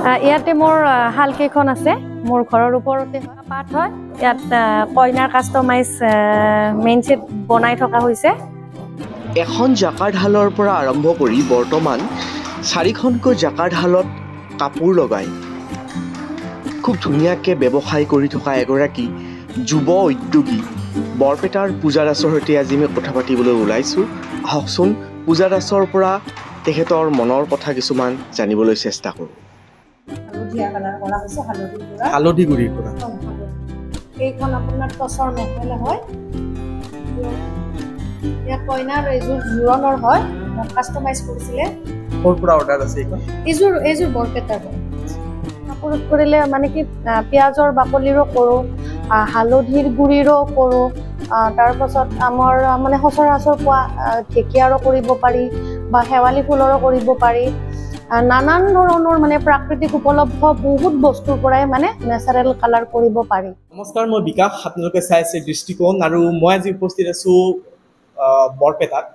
ইয়াতে মোৰ হালকেইখন আছে মোৰ ঘৰৰ ওপৰতে পাঠ হয় ইয়াত কইনাৰ কাষ্টমাইজ মেইন সেট বনাই থকা হৈছে এখন জাকাৰঢালৰ পৰা আৰম্ভ কৰি বৰ্তমান 4খনকৈ জাকাৰঢালত কাপোৰ লগাই খুব ধুনীয়াকৈ ব্যৱসায় কৰি থকা এগৰাকী যুৱ উদ্যোগী বৰপেটাৰ পূজা দাসৰ সৈতে আজি আমি কথা পাতিবলৈ ওলাইছোঁ আহকচোন পূজা দাসৰ পৰা তেখেতৰ মনৰ কথা কিছুমান জানিবলৈ চেষ্টা কৰোঁ হালধি গুড়িৰ পৰা এইখন আপোনাৰ টচৰ মেখেলা হয় ইয়াত কইনাৰ এইযোৰ জোৰণৰ হয় কাষ্টমাইজ কৰিছিলে ক'ৰ পৰা অৰ্ডাৰ আছে এইযোৰ বৰপেটাৰ কাপোৰত কৰিলে মানে কি পিঁয়াজৰ বাকলিৰো কৰোঁ হালধিৰ গুড়িৰো কৰোঁ তাৰপাছত আমাৰ মানে সচৰাচৰ পোৱা ঢেকীয়াৰো কৰিব পাৰি বা শেৱালি ফুলৰো কৰিব পাৰি নানান ধৰণৰ মানে প্ৰাকৃতিক উপলব্ধ বহুত বস্তুৰ পৰাই মানে নেচাৰেল কালাৰ কৰিব পাৰি নমস্কাৰ মই বিকাশ আপোনালোকে চাই আছে দৃষ্টিকোণ আৰু মই আজি উপস্থিত আছোঁ বৰপেটাত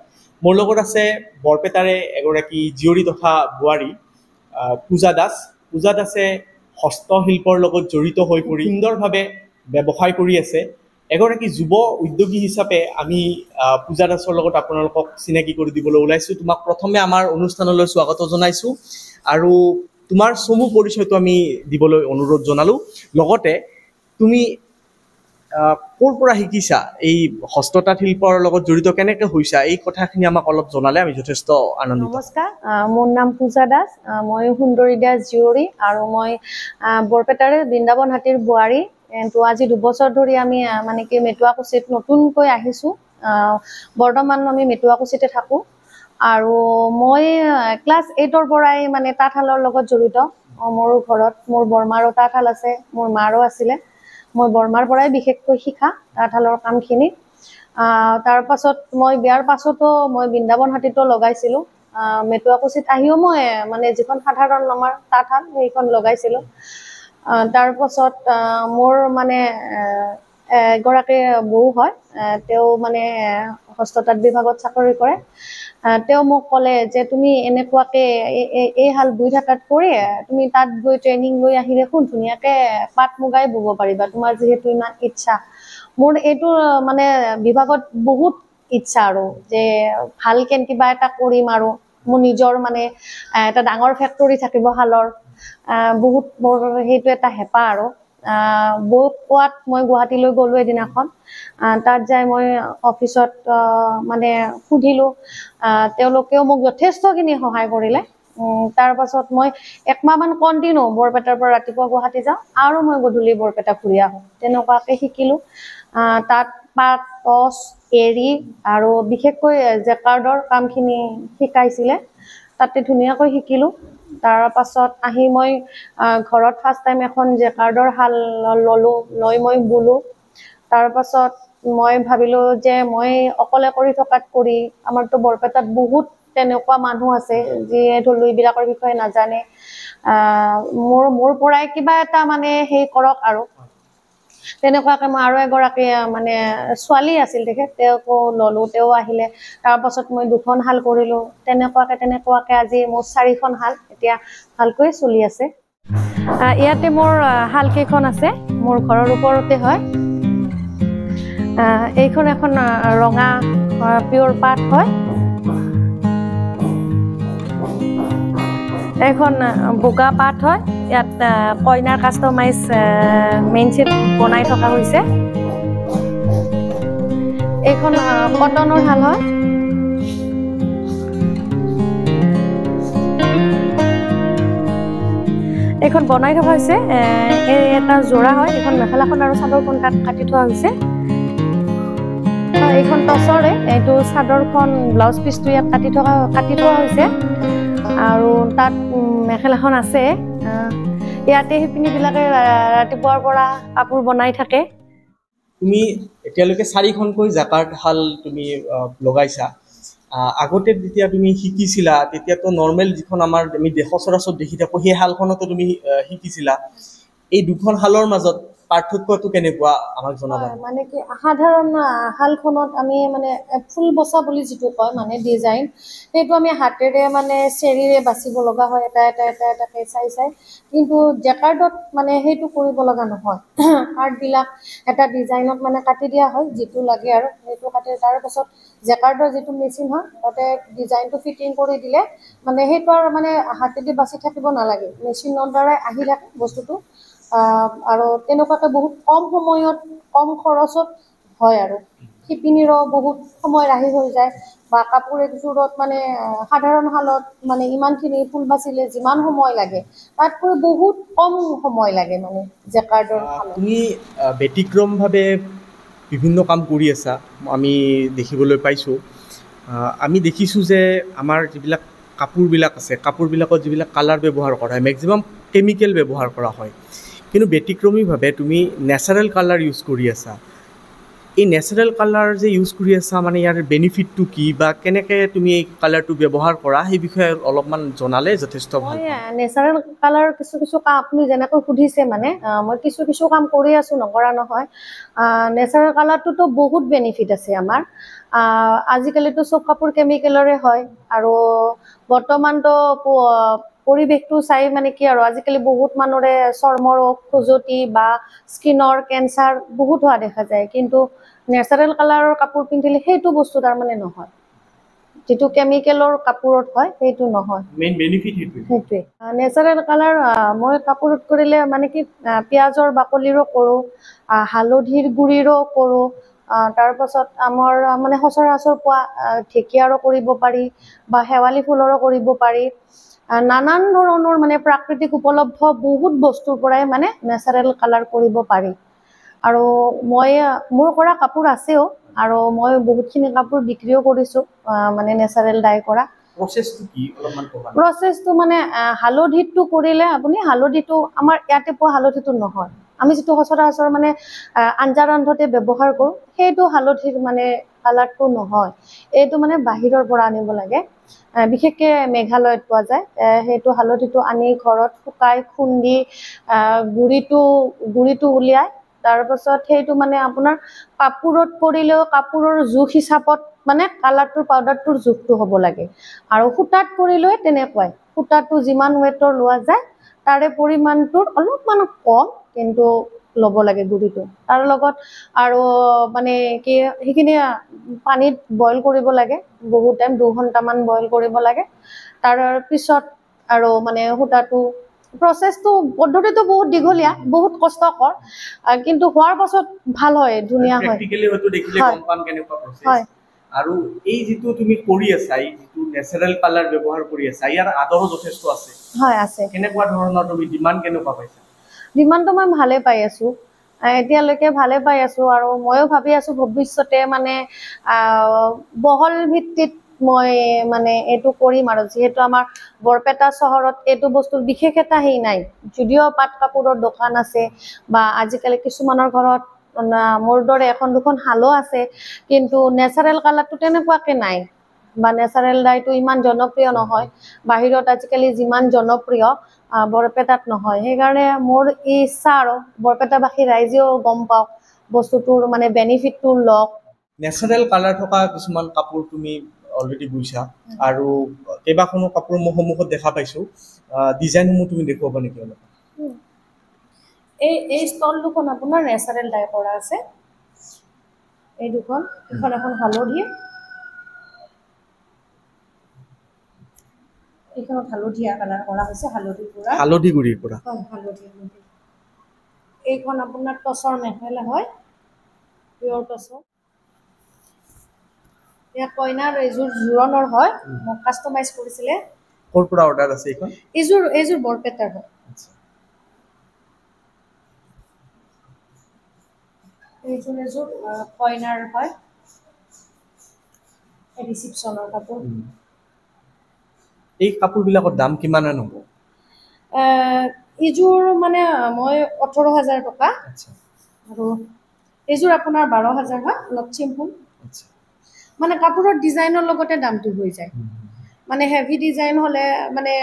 মোৰ লগত আছে বৰপেটাৰে এগৰাকী জীয়ৰী তথা বোৱাৰী পূজা দাসে হস্তশিল্পৰ লগত জড়িত হৈ পৰি সুন্দৰভাৱে ব্যৱসায় কৰি আছে এগৰাকী যুৱ উদ্যোগী হিচাপে আমি পূজা দাসৰ লগত আপোনালোকক চিনাকি কৰি দিবলৈ ওলাইছোঁ তোমাক প্ৰথমে আমাৰ অনুষ্ঠানলৈ স্বাগত জনাইছোঁ আৰু তোমাৰ চমু পৰিচয়টো আমি দিবলৈ অনুৰোধ জনালোঁ লগতে তুমি ক'ৰ পৰা শিকিছা এই হস্ততাঁত শিল্পৰ লগত জড়িত কেনেকৈ হৈছা এই কথাখিনি আমাক অলপ জনালে আমি যথেষ্ট আনন্দিত নমস্কাৰ মোৰ নাম পূজা দাস মই সুন্দৰী দাস জীয়ৰী আৰু মই বৰপেটাৰে বৃন্দাবন হাতীৰ বোৱাৰী তো আজি 2 বছৰ ধৰি আমি মানে কি মেটুৱাকুচিত নতুনকৈ আহিছোঁ বৰ্তমান আমি মেটুৱাকুচিতে থাকোঁ আৰু মই ক্লাছ 8ৰ পৰাই মানে তাঁতশালৰ লগত জড়িত মোৰ ঘৰত মোৰ বৰমাৰো তাঁতশাল আছে মোৰ মাৰো আছিলে মই বৰমাৰ পৰাই বিশেষকৈ শিকা তাঁতশালৰ কামখিনি তাৰপাছত মই বিয়াৰ পাছতো মই বৃন্দাবন হাতীতো লগাইছিলোঁ মেটুৱাকুচিত আহিও মই মানে যিখন সাধাৰণ আমাৰ তাঁতশাল সেইখন লগাইছিলোঁ তাৰপাছত মোৰ মানে এগৰাকী বৌ হয় তেওঁ মানে হস্ততাঁত বিভাগত চাকৰি কৰে তেওঁ মোক ক'লে যে তুমি এনেকুৱাকৈ এই হাল বৈ থকাত কৰি তুমি তাত গৈ ট্ৰেইনিং লৈ আহি দেখোন ধুনীয়াকৈ পাট মুগাই বব পাৰিবা তোমাৰ যিহেতু ইমান ইচ্ছা মোৰ এইটো মানে বিভাগত বহুত ইচ্ছা আৰু যে ভালকৈ কিবা এটা কৰিম আৰু মোৰ নিজৰ মানে এটা ডাঙৰ ফেক্টৰী থাকিব শালৰ বহুত মোৰ সেইটো এটা হেঁপাহ আৰু বৌক কোৱাত মই গুৱাহাটীলৈ গ'লোঁ এদিনাখন তাত যাই মই অফিচত মানে সুধিলোঁ তেওঁলোকেও মোক যথেষ্টখিনি সহায় কৰিলে তাৰপাছত মই 1 মাহমান কণ্টিনিউ বৰপেটাৰ পৰা ৰাতিপুৱা গুৱাহাটী যাওঁ আৰু মই গধূলি বৰপেটা ঘূৰি আহোঁ তেনেকুৱাকৈ শিকিলোঁ তাত পাট টচ এৰী আৰু বিশেষকৈ জেকাৰ্ডৰ কামখিনি শিকাইছিলে তাতে ধুনীয়াকৈ শিকিলোঁ তাৰপাছত আহি মই ঘৰত ফাৰ্ষ্ট টাইম এখন জেকাৰ্ডৰ শাল ল'লোঁ লৈ মই বলোঁ তাৰপাছত মই ভাবিলোঁ যে মই অকলে কৰি থকাত কৰি আমাৰতো বৰপেটাত বহুত তেনেকুৱা মানুহ আছে যিয়ে ধৰি এইবিলাকৰ বিষয়ে নাজানে মোৰ পৰাই কিবা এটা মানে সেই কৰক আৰু তেনেকুৱাকৈ মই আৰু এগৰাকী মানে ছোৱালী আছিল তেখেত তেওঁকো ল'লোঁ তেওঁ আহিলে তাৰপাছত মই 2খন শাল কৰিলোঁ তেনেকুৱাকৈ আজি মোৰ 4খন শাল এতিয়া ভালকৈ চলি আছে ইয়াতে মোৰ শালকেইখন আছে মোৰ ঘৰৰ ওপৰতে হয় এইখন এখন ৰঙা পিয়ৰ পাট হয় এখন বগা পাট হয় ইয়াত কইনাৰ কাষ্টমাইজ মেইন সেট বনাই থকা হৈছে এইখন কটনৰ শাল হয় এইখন বনাই থকা হৈছে এটা যোৰা হয় এইখন মেখেলাখন আৰু চাদৰখন তাত কাটি থোৱা হৈছে এইখন টচৰে এইটো চাদৰখন ব্লাউজ পিচটো ইয়াত কাটি থোৱা হৈছে আৰু তাত মেখেলাখন আছে ইয়াতে শিপিনীবিলাকে ৰাতিপুৱাৰ পৰা কাপোৰ বনাই থাকে তুমি এতিয়ালৈকে 4খনকৈ জাকাৰশাল তুমি লগাইছা আগতে যেতিয়া তুমি শিকিছিলা তেতিয়াতো নৰ্মেল যিখন আমাৰ আমি সচৰাচৰ দেখি থাকোঁ সেই শালখনতো তুমি শিকিছিলা এই 2খন শালৰ মাজত পাৰ্থক্যটো কেনেকুৱা আমাক জনাবা মানে কি সাধাৰণ শালখনত আমি মানে ফুল বচা বুলি যিটো কয় মানে ডিজাইন সেইটো আমি হাতেৰে মানে চেৰিৰে বাচিব লগা হয় এটা এটা এটা এটাকে চাই চাই কিন্তু জেকাৰ্ডত মানে সেইটো কৰিব লগা নহয় কাৰ্ডবিলাক এটা ডিজাইনত মানে কাটি দিয়া হয় যিটো লাগে আৰু সেইটো কাটি তাৰ পাছত জেকাৰ্ডৰ যিটো মেচিন হয় তাতে ডিজাইনটো ফিটিং কৰি দিলে মানে সেইটো আৰু মানে হাতেদি বাচি থাকিব নালাগে মেচিনৰ দ্বাৰাই আহি থাকে বস্তুটো আৰু তেনেকুৱাকে বহুত কম সময়ত কম খৰচত হয় আৰু শিপিনীৰো বহুত সময় ৰাহি হৈ যায় বা কাপোৰ একযোৰত মানে সাধাৰণ শালত মানে ইমানখিনি ফুল বাচিলে যিমান সময় লাগে তাতকৈ বহুত কম সময় লাগে মানে জেকাৰ্ডৰ শালত তুমি ব্যতিক্ৰমভাৱে বিভিন্ন কাম কৰি আছা আমি দেখিবলৈ পাইছোঁ আমি দেখিছোঁ যে আমাৰ যিবিলাক কাপোৰবিলাক আছে কাপোৰবিলাকত যিবিলাক কালাৰ ব্যৱহাৰ কৰা হয় মেক্সিমাম কেমিকেল ব্যৱহাৰ কৰা হয় কিন্তু ব্যতিক্ৰমীভাৱে তুমি নেচাৰেল কালাৰ ইউজ কৰি আছা এই নেচাৰেল কালাৰ যে ইউজ কৰি আছা মানে ইয়াৰ বেনিফিটটো কি বা কেনেকৈ তুমি এই কালাৰটো ব্যৱহাৰ কৰা সেই বিষয়ে অলপমান জনালে যথেষ্ট ভাল নেচাৰেল কালাৰ কিছু কিছু কাম আপুনি যেনেকৈ সুধিছে মানে মই কিছু কিছু কাম কৰি আছোঁ নকৰা নহয় নেচাৰেল কালাৰটোতো বহুত বেনিফিট আছে আমাৰ আজিকালিতো চব কাপোৰ কেমিকেলৰে হয় আৰু বৰ্তমানতো পৰিৱেশটো চাই মানে কি আৰু আজিকালি বহুত মানুহৰে চৰ্ম ৰোগ খজুৱতি বা স্কিনৰ কেঞ্চাৰ বহুত হোৱা দেখা যায় কিন্তু নেচাৰেল কালাৰৰ কাপোৰ পিন্ধিলে সেইটো বস্তু তাৰমানে নহয় যিটো কেমিকেলৰ কাপোৰত হয় সেইটো নহয় মেইন বেনিফিট সেইটোৱে নেচাৰেল কালাৰ মই কাপোৰত কৰিলে মানে কি পিঁয়াজৰ বাকলিৰো কৰোঁ হালধিৰ গুড়িৰো কৰোঁ তাৰপাছত আমাৰ মানে সচৰাচৰ পোৱা ঢেকীয়াৰো কৰিব পাৰি বা শেৱালি ফুলৰো কৰিব পাৰি নানান ধৰণৰ মানে প্ৰাকৃতিক উপলব্ধ বহুত বস্তুৰ পৰাই মানে নেচাৰেল কালাৰ কৰিব পাৰি আৰু মই মোৰ কৰা কাপোৰ আছেও আৰু মই বহুতখিনি কাপোৰ বিক্ৰীও কৰিছোঁ মানে নেচাৰেল ডাই কৰা প্ৰচেছটো মানে হালধিটো কৰিলে আপুনি হালধিটো আমাৰ ইয়াতে পোৱা হালধিটো নহয় আমি যিটো সচৰাচৰ মানে আঞ্জা ৰান্ধোতে ব্যৱহাৰ কৰোঁ সেইটো হালধিৰ মানে কালাৰটো নহয় এইটো মানে বাহিৰৰ পৰা আনিব লাগে বিশেষকৈ মেঘালয়ত পোৱা যায় সেইটো হালধিটো আনি ঘৰত শুকাই খুন্দি গুড়িটো উলিয়াই তাৰপাছত সেইটো মানে আপোনাৰ কাপোৰত কৰিলেও কাপোৰৰ জোখ হিচাপত মানে কালাৰটোৰ পাউডাৰটোৰ জোখটো হ'ব লাগে আৰু সূতাত কৰিলেও তেনেকুৱাই সূতাটো যিমান ৱেটৰ লোৱা যায় তাৰে পৰিমাণটোৰ অলপমান কম কিন্তু ল'ব লাগে গুড়িটো তাৰ লগত আৰু মানে কি সেইখিনি পানীত বইল কৰিব লাগে বহুত টাইম 2 ঘণ্টামান বইল কৰিব লাগে তাৰ পিছত আৰু মানে সূতাটো প্ৰচেছটো পদ্ধতিটো বহুত দীঘলীয়া বহুত কষ্টকৰ কিন্তু হোৱাৰ পাছত ভাল হয় ধুনীয়া হয় আৰু এই যিটো তুমি কৰি আছা এই যিটো নেচাৰেল কালাৰ ব্যৱহাৰ কৰি আছা ইয়াৰ আদৰো যথেষ্ট আছে হয় আছে কেনেকুৱা ধৰণৰ তুমি ডিমাণ্ড কেনেকুৱা পাইছা ডিমাণ্ডটো মই ভালে পাই আছোঁ এতিয়ালৈকে ভালে পাই আছোঁ আৰু ময়ো ভাবি আছোঁ ভৱিষ্যতে মানে বহল ভিত্তিত মই মানে এইটো কৰিম আৰু যিহেতু আমাৰ বৰপেটা চহৰত এইটো বস্তুৰ বিশেষ এটা হেৰি নাই যদিও পাট কাপোৰৰ দোকান আছে বা আজিকালি কিছুমানৰ ঘৰত মোৰ দৰে এখন দুখন শালো আছে কিন্তু নেচাৰেল কালাৰটো তেনেকুৱাকৈ নাই বা নেচাৰেল ডাইটো ইমান জনপ্ৰিয় নহয় বাহিৰত আজিকালি যিমান জনপ্ৰিয় বৰপেটাত নহয় সেইকাৰণে মোৰ ইচ্ছা আৰু বৰপেটাবাসী ৰাইজেও গম পাওক বস্তুটোৰ মানে বেনিফিটটো লওক নেচাৰেল কালাৰ থকা কিছুমান কাপোৰ তুমি অলৰেডি বুইছা আৰু কেইবাখনো কাপোৰ মোৰ সন্মুখত দেখা পাইছোঁ ডিজাইনসমূহ তুমি দেখুৱাবা নেকি অলপ এই ষ্টল দুখন আপোনাৰ নেচাৰেল ডাই কৰা আছে এই দুখন এখন হালধি এইখনত হালধীয়া কালাৰ কৰা হৈছে হালধি গুড়িৰ পৰা হয় হালধি এইখন আপোনাৰ টচৰ মেখেলা হয় পিয়ৰ টচৰ এয়া কইনাৰ এইযোৰ জোৰণৰ হয় মোক কাষ্টমাইজ কৰিছিলে ক'ৰ পৰা অৰ্ডাৰ আছে এইযোৰ বৰপেটাৰ হয় এইযোৰ কইনাৰ হয় ৰিচিপশ্যনৰ কাপোৰ এই কাপোৰবিলাকৰ দাম কিমান হ'ব এইযোৰ মানে মই 18,000 টকা আৰু এইযোৰ আপোনাৰ 12,000 হয় অলপ চিম্পুল মানে কাপোৰৰ ডিজাইনৰ লগতে দামটো হৈ যায় মানে হেভি ডিজাইন হ'লে মানে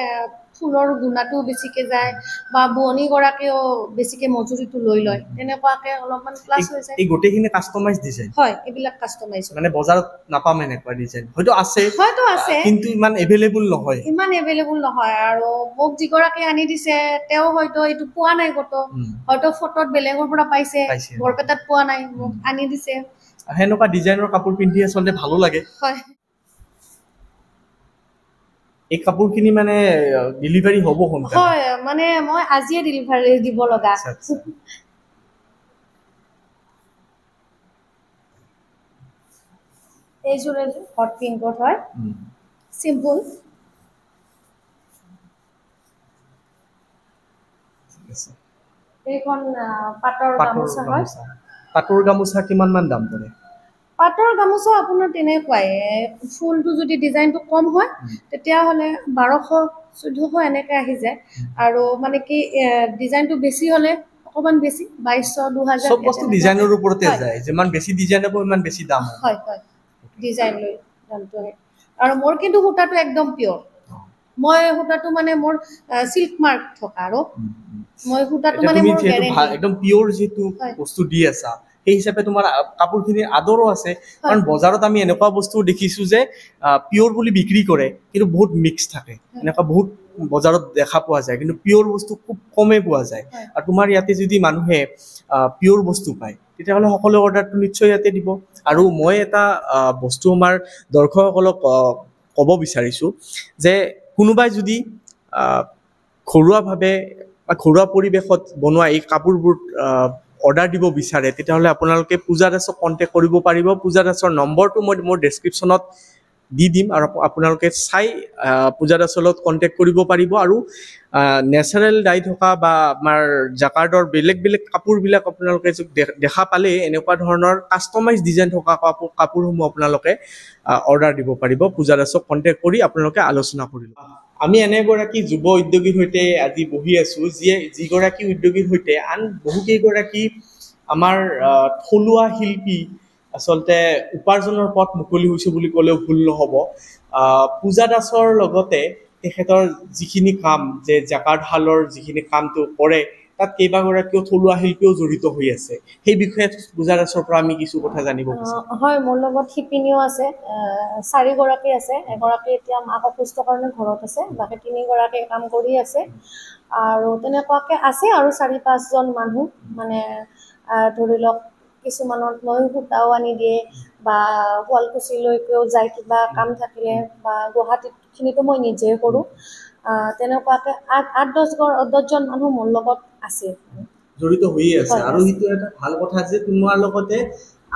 ফুলৰ গুণাটো বেছিকে যায় বা বোৱনীগৰাকীয়েও বেছিকে মজুৰিটো লৈ লয় তেনেকুৱাকে অলপমান প্লাছ হৈ যায় এই গোটেইখিনি কাষ্টমাইজ ডিজাইন হয় এইবিলাক কাষ্টমাইজ মানে বজাৰত নাপাম এনেকুৱা ডিজাইন হয়তো আছে কিন্তু ইমান এভেইলেবল নহয় ইমান এভেইলেবল নহয় আৰু মোক যিগৰাকী আনি দিছে তেওঁ হয়তো এইটো পোৱা নাই ক'তো হয়তো ফটোত বেলেগৰ পৰা পাইছে বৰপেটাত পোৱা নাই মোক আনি দিছে সেনেকুৱা ডিজাইনৰ কাপোৰ পিন্ধি আচলতে ভালো লাগে হয় এই কাপোৰখিনি মানে ডেলিভাৰী হ'ব সোনকালে হয় মানে মই আজিয়ে ডেলিভাৰী দিব লগা এইযোৰ হট পিংকত হয় চিম্পল এইখন পাটৰ গামোচা হয় পাটৰ গামোচা কিমান মান দাম পৰে পাটৰ গামোচা আপোনাৰ তেনেকুৱাই ফুলটো যদি ডিজাইনটো কম হয় তেতিয়াহ'লে 1200-1400 এনেকে আহি যায় আৰু মানে কি ডিজাইনটো বেছি হ'লে অকমান বেছি 2200-2000 সব বস্তু ডিজাইনৰ ওপৰতে যায় যিমান বেছি ডিজাইন হ'ব ইমান বেছি দাম হয় হয় ডিজাইন লৈ দামটো হয় আৰু মোৰ কিন্তু সূতাটো একদম পিয়ৰ মই সূতাটো মানে মোৰ সিল্ক মাৰ্ক থকা আৰু মই সূতাটো মানে মোৰ গ্যাৰান্টি একদম পিয়ৰ যেটো বস্তু দি আছা সেই হিচাপে তোমাৰ কাপোৰখিনিৰ আদৰো আছে কাৰণ বজাৰত আমি এনেকুৱা বস্তু দেখিছো যে পিয়ৰ বুলি বিক্ৰী কৰে কিন্তু বহুত মিক্স থাকে এনেকুৱা বহুত বজাৰত দেখা পোৱা যায় কিন্তু পিয়ৰ বস্তু খুব কমে পোৱা যায় আৰু তোমাৰ ইয়াতে যদি মানুহে পিয়ৰ বস্তু পায় তেতিয়াহ'লে সকলো অৰ্ডাৰটো নিশ্চয় ইয়াতে দিব আৰু মই এটা বস্তু আমাৰ দৰ্শকসকলক ক'ব বিচাৰিছো যে কোনোবাই যদি ঘৰুৱাভাৱে বা ঘৰুৱা পৰিৱেশত বনোৱা এই কাপোৰবোৰ অৰ্ডাৰ দিব বিচাৰে তেতিয়াহ'লে আপোনালোকে পূজা দাসক কণ্টেক্ট কৰিব পাৰিব পূজা দাসৰ নম্বৰটো মই মোৰ ডেছক্ৰিপশ্যনত দি দিম আৰু আপোনালোকে চাই পূজা দাসৰ লগত কণ্টেক্ট কৰিব পাৰিব আৰু নেচাৰেল ডাই থকা বা আমাৰ জাকাৰ্ডৰ বেলেগ বেলেগ কাপোৰবিলাক আপোনালোকে দেখা পালে এনেকুৱা ধৰণৰ কাষ্টমাইজ ডিজাইন থকা কাপোৰসমূহ আপোনালোকে অৰ্ডাৰ দিব পাৰিব পূজা দাসক কণ্টেক্ট কৰি আপোনালোকে আলোচনা কৰিব আমি এনেগৰাকী যুৱ উদ্যোগীৰ সৈতে আজি বহি আছো যিগৰাকী উদ্যোগীৰ সৈতে আন বহুকেইগৰাকী আমাৰ থলুৱা শিল্পী আচলতে উপাৰ্জনৰ পথ মুকলি হৈছে বুলি ক'লেও ভুল নহ'ব পূজা দাসৰ লগতে তেখেতৰ যিখিনি কাম যে জাকাৰ্ডশালৰ যিখিনি কামটো কৰে তাত কেইবাগৰাকীও থলুৱা শিল্পীও জড়িত হৈ আছে সেই বিষয়ে পূজা দাসৰ পৰা আমি কিছু কথা জানিব বিচাৰো হয় মোৰ লগত শিপিনীও আছে 4 গৰাকী আছে এগৰাকী এতিয়া মাক অসুস্থ কাৰণে ঘৰত আছে বাকি 3 গৰাকী কাম কৰি আছে আৰু তেনেকুৱাকে আছে আৰু 4-5 জন মানুহ মানে ধৰি লওক কিছুমানত মই সূতাও আনি দিয়ে বা শুৱালকুছিলৈকেও যায় কিবা কাম থাকিলে বা গুৱাহাটীতখিনিতো মই নিজে কৰোঁ তেনেকুৱাকে 8-10 জন মানুহ মোৰ লগত আছে জড়িত হৈয়ে আছে আৰু সেইটো এটা ভাল কথা যে তোমাৰ লগতে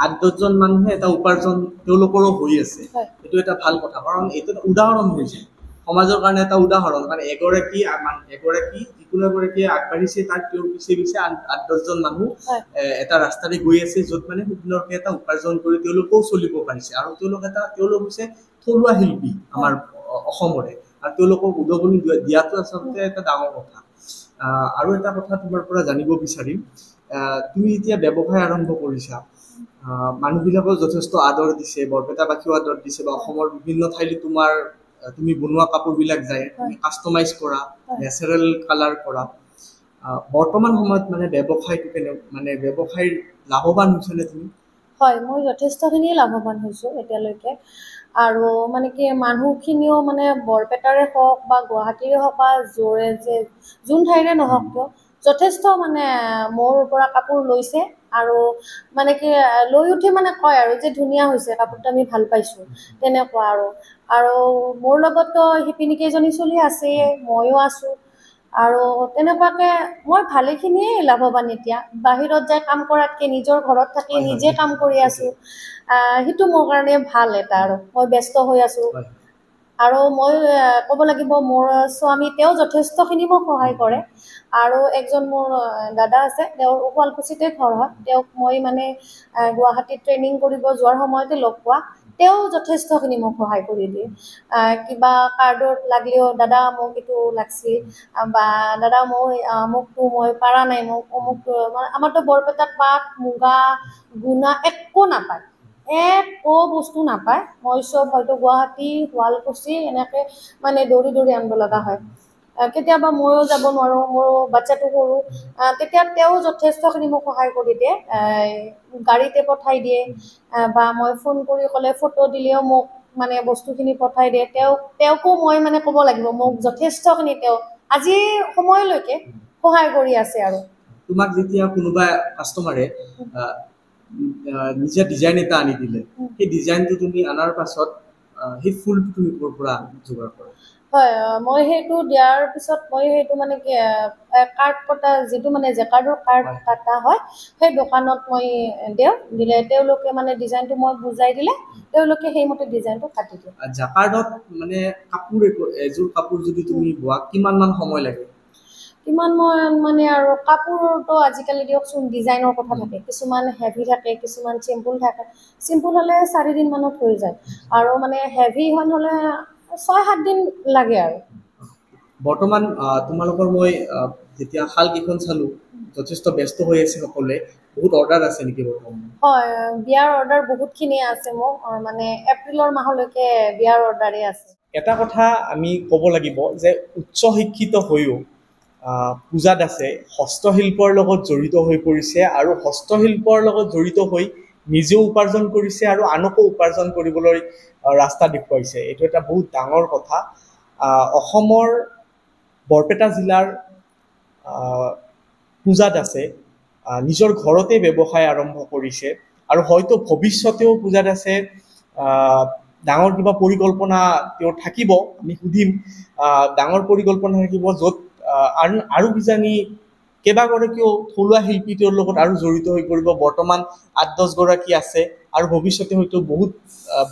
8-10 জন মানুহে এটা উপাৰ্জন তেওঁলোকৰো হৈ আছে এইটো এটা ভাল কথা কাৰণ এইটো উদাহৰণ হৈছে সমাজৰ কাৰণে এটা উদাহৰণ কাৰণ এগৰাকী যিকোনো এগৰাকী আগবাঢ়িছে তাৰ তেওঁৰ পিছে 8-10 জন মানুহ এটা ৰাস্তাৰে গৈ আছে য'ত মানে সুন্দৰকৈ এটা উপাৰ্জন কৰি তেওঁলোকেও চলিব পাৰিছে আৰু তেওঁলোক হৈছে থলুৱা শিল্পী আমাৰ অসমৰে আৰু তেওঁলোকক উদগনি দিয়াটো আচলতে এটা ডাঙৰ কথা আৰু এটা কথা তোমাৰ পৰা জানিব বিচাৰিম তুমি এতিয়া ব্যৱসায় আৰম্ভ কৰিছা মানুহবিলাকেও যথেষ্ট আদৰ দিছে বৰপেটাবাসীও আদৰ দিছে বা অসমৰ বিভিন্ন ঠাইলৈ তুমি বনোৱা কাপোৰবিলাক যায় কাষ্টমাইজ কৰা নেচাৰেল কালাৰ কৰা বৰ্তমান সময়ত মানে ব্যৱসায়টো মানে ব্যৱসায়ৰ লাভৱান হৈছেনে তুমি হয় মই যথেষ্টখিনি লাভৱান হৈছোঁ এতিয়ালৈকে আৰু মানে কি মানুহখিনিও মানে বৰপেটাৰে হওক বা গুৱাহাটীৰে হওক বা যোন ঠাইৰে নহওক কিয় যথেষ্ট মানে মোৰ পৰা কাপোৰ লৈছে আৰু মানে কি লৈ উঠি মানে কয় আৰু যে ধুনীয়া হৈছে কাপোৰটো আমি ভাল পাইছোঁ তেনেকুৱা আৰু মোৰ লগততো শিপিনীকেইজনী চলি আছেই ময়ো আছোঁ আৰু তেনেকুৱাকে মই ভালেখিনিয়ে লাভৱান এতিয়া বাহিৰত যাই কাম কৰাতকৈ নিজৰ ঘৰত থাকি নিজে কাম কৰি আছোঁ সেইটো মোৰ কাৰণে ভাল এটা আৰু মই ব্যস্ত হৈ আছোঁ আৰু মই ক'ব লাগিব মোৰ স্বামী তেওঁ যথেষ্টখিনি মোক সহায় কৰে আৰু একজন মোৰ দাদা আছে তেওঁৰ শুৱালকুছিতে ঘৰ হয় তেওঁক মই মানে গুৱাহাটীত ট্ৰেইনিং কৰিব যোৱাৰ সময়তে লগ পোৱা তেওঁ যথেষ্টখিনি মোক সহায় কৰি দিয়ে কিবা কাৰ্ডত লাগিলেও দাদা মোক এইটো লাগছিল বা দাদা মোকতো মই পাৰা নাই মোক অমুকটো আমাৰতো বৰপেটাত পাট মুগা গুণা একো নাপায় একো বস্তু নাপায় মই চব হয়তো গুৱাহাটী শুৱালকুছি এনেকৈ মানে দৌৰি আনিব লগা হয় কেতিয়াবা ময়ো যাব নোৱাৰোঁ, মোৰ বাচ্ছাটো সৰু, তেতিয়া তেওঁ যথেষ্টখিনি মোক সহায় কৰি দিয়ে। গাড়ীতে পঠাই দিয়ে বা মই ফোন কৰি ক'লে ফটো দিলেও মোক মানে বস্তুখিনি পঠাই দিয়ে। তেওঁকো মই মানে ক'ব লাগিব, মোক যথেষ্টখিনি তেওঁ আজিৰ সময়লৈকে সহায় কৰি আছে। আৰু তোমাক যেতিয়া কোনোবা কাষ্টমাৰে নিজে ডিজাইন এটা আনি দিলে, সেই ডিজাইনটো তুমি অনাৰ পাছত সেই ফুলটো তুমি ক'ৰ পৰা যোগাৰ কৰা? হয়, মই সেইটো দিয়াৰ পিছত মই সেইটো মানে কি কাৰ্ড কটা, যিটো মানে জেকাৰ্ডৰ কাৰ্ড কটা হয়, সেই দোকানত মই দিলে তেওঁলোকে মানে ডিজাইনটো মই বুজাই দিলে তেওঁলোকে সেইমতে ডিজাইনটো কাটি দিয়ে। জাকাৰ্ডত মানে এযোৰ কাপোৰ যদি তুমি বোৱা কিমান মান সময় লাগে? কিমান মানে আৰু কাপোৰটো আজিকালি দিয়কচোন ডিজাইনৰ কথা থাকে, কিছুমান হেভি থাকে, কিছুমান চিম্পুল থাকে। চিম্পুল হ'লে 4 দিন মানত হৈ যায়, আৰু মানে হেভি হ'লে 6-7 দিন লাগে। আৰু বৰ্তমান তোমালোকৰ মই যেতিয়া শাল কেইখন চালো, যথেষ্ট ব্যস্ত হৈ আছে সকলোৱে, বহুত অৰ্ডাৰ আছে নেকি বৰ্তমান? হয়, বিয়াৰ অৰ্ডাৰ বহুতখিনি আছে মোৰ, মানে এপ্ৰিলৰ মাহলৈকে বিয়াৰ অৰ্ডাৰে আছে। এটা কথা আমি ক'ব লাগিব যে উচ্চ শিক্ষিত হৈও পূজা দাসে হস্তশিল্পৰ লগত জড়িত হৈ পৰিছে, আৰু হস্তশিল্পৰ লগত জড়িত হৈ নিজেও উপাৰ্জন কৰিছে আৰু আনকো উপাৰ্জন কৰিবলৈ ৰাস্তা দেখুৱাইছে। এইটো এটা বহুত ডাঙৰ কথা। অসমৰ বৰপেটা জিলাৰ পূজা দাসে নিজৰ ঘৰতে ব্যৱসায় আৰম্ভ কৰিছে, আৰু হয়তো ভৱিষ্যতেও পূজা দাসে ডাঙৰ কিবা পৰিকল্পনা তেওঁৰ থাকিব, আমি সুধিম। ডাঙৰ পৰিকল্পনা থাকিব য'ত আৰু কিজানি কেইবাগৰাকীও থলুৱা শিল্পী তেওঁৰ লগত আৰু জড়িত হৈ পৰিব। বৰ্তমান 8-10 গৰাকী আছে, আৰু ভৱিষ্যতে হয়তো বহুত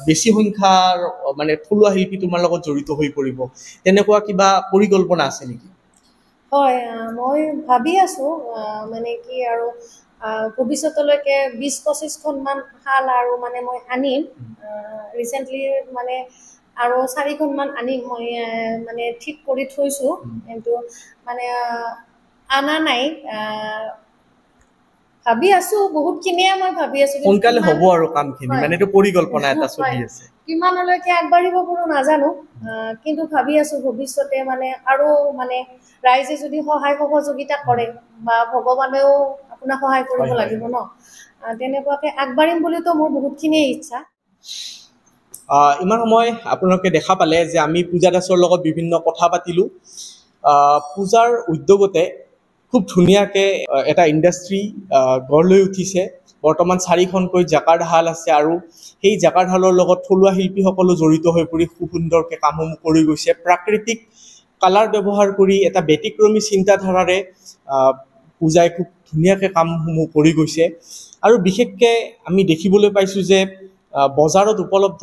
বেছি সংখ্যাৰ মানে থলুৱা শিল্পী তোমাৰ লগত জড়িত হৈ পৰিব। তেনেকুৱা কিবা পৰিকল্পনা আছে নেকি? হয়, মই ভাবি আছোঁ মানে কি আৰু ভৱিষ্যতলৈকে 20-25খনমান শাল আৰু মানে মই আনিম। ৰিচেণ্টলি মানে আৰু 4খনমান আনিম মই মানে ঠিক কৰি থৈছোঁ, কিন্তু মানে অনা নাই। ভাবি আছোঁ বহুতখিনিয়ে, মই ভাবি আছোঁ সোনকালে হ'ব আৰু কামখিনি, মানে এইটো পৰিকল্পনা এটা চলি আছে। কিমানলৈকে আগবাঢ়িব পাৰোঁ নাজানো, কিন্তু ভাবি আছোঁ ভৱিষ্যতে মানে আৰু মানে ৰাইজে যদি সহায় সহযোগিতা কৰে বা ভগৱানেও আপোনাক সহায় কৰিব লাগিব ন, তেনেকুৱাকে আগবাঢ়িম বুলিতো মোৰ বহুতখিনিয়ে ইচ্ছা। ইমান সময় আপোনালোকে দেখা পালে যে আমি পূজা দাসৰ লগত বিভিন্ন কথা পাতিলোঁ। পূজাৰ উদ্যোগতে খুব ধুনীয়াকৈ এটা ইণ্ডাষ্ট্ৰী গঢ় লৈ উঠিছে। বৰ্তমান 4খনকৈ জাকাৰ্ড শাল আছে, আৰু সেই জাকাৰ্ড শালৰ লগত থলুৱা শিল্পীসকলো জড়িত হৈ পৰি খুব সুন্দৰকৈ কামসমূহ কৰি গৈছে। প্ৰাকৃতিক কালাৰ ব্যৱহাৰ কৰি এটা ব্যতিক্ৰমী চিন্তাধাৰাৰে পূজাই খুব ধুনীয়াকৈ কামসমূহ কৰি গৈছে। আৰু বিশেষকৈ আমি দেখিবলৈ পাইছোঁ যে বজাৰত উপলব্ধ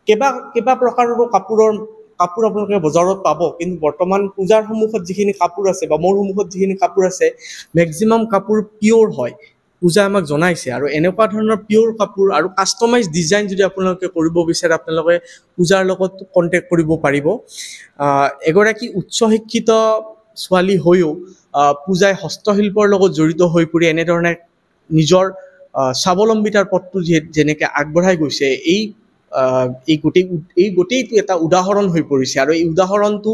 কেইবা প্ৰকাৰৰো কাপোৰ আপোনালোকে বজাৰত পাব, কিন্তু বৰ্তমান পূজাৰ সন্মুখত যিখিনি কাপোৰ আছে বা মোৰ সন্মুখত যিখিনি কাপোৰ আছে, মেক্সিমাম কাপোৰ পিয়'ৰ হয়, পূজাই আমাক জনাইছে। আৰু এনেকুৱা ধৰণৰ পিয়'ৰ কাপোৰ আৰু কাষ্টমাইজ ডিজাইন যদি আপোনালোকে কৰিব বিচাৰে, আপোনালোকে পূজাৰ লগত কণ্টেক্ট কৰিব পাৰিব। এগৰাকী উচ্চ শিক্ষিত ছোৱালী হৈও পূজাই হস্তশিল্পৰ লগত জড়িত হৈ পৰি এনেধৰণে নিজৰ স্বাৱলম্বিতাৰ পথটো যেনেকৈ আগবঢ়াই গৈছে, এই গোটেইটো এটা উদাহৰণ হৈ পৰিছে। আৰু এই উদাহৰণটো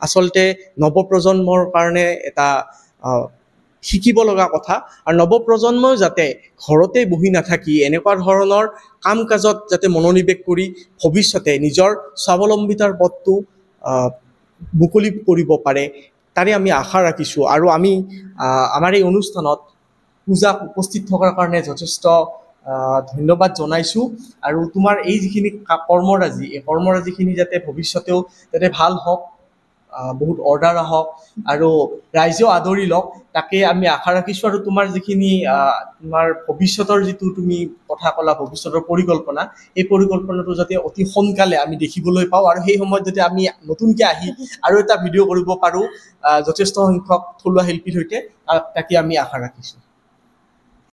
আচলতে নৱপ্ৰজন্মৰ কাৰণে এটা শিকিব লগা কথা। আৰু নৱপ্ৰজন্মই যাতে ঘৰতে বহি নাথাকি এনেকুৱা ধৰণৰ কাম কাজত যাতে মনোনিৱেশ কৰি ভৱিষ্যতে নিজৰ স্বাৱলম্বিতাৰ পথটো মুকলি কৰিব পাৰে, তাৰে আমি আশা ৰাখিছোঁ। আৰু আমি আমাৰ এই অনুষ্ঠানত পূজাক উপস্থিত থকাৰ কাৰণে যথেষ্ট ধন্যবাদ জনাইছোঁ। আৰু তোমাৰ এই যিখিনি কৰ্মৰাজি, এই কৰ্মৰাজিখিনি যাতে ভৱিষ্যতেও যাতে ভাল হওক, বহুত অৰ্ডাৰ আহক আৰু ৰাইজেও আদৰি লওক, তাকে আমি আশা ৰাখিছোঁ। আৰু তোমাৰ যিখিনি তোমাৰ ভৱিষ্যতৰ যিটো তুমি কথা ক'লা, ভৱিষ্যতৰ পৰিকল্পনা, এই পৰিকল্পনাটো যাতে অতি সোনকালে আমি দেখিবলৈ পাওঁ, আৰু সেই সময়ত যাতে আমি নতুনকৈ আহি আৰু এটা ভিডিঅ' কৰিব পাৰোঁ যথেষ্ট সংখ্যক থলুৱা শিল্পীৰ সৈতে, তাকে আমি আশা ৰাখিছোঁ।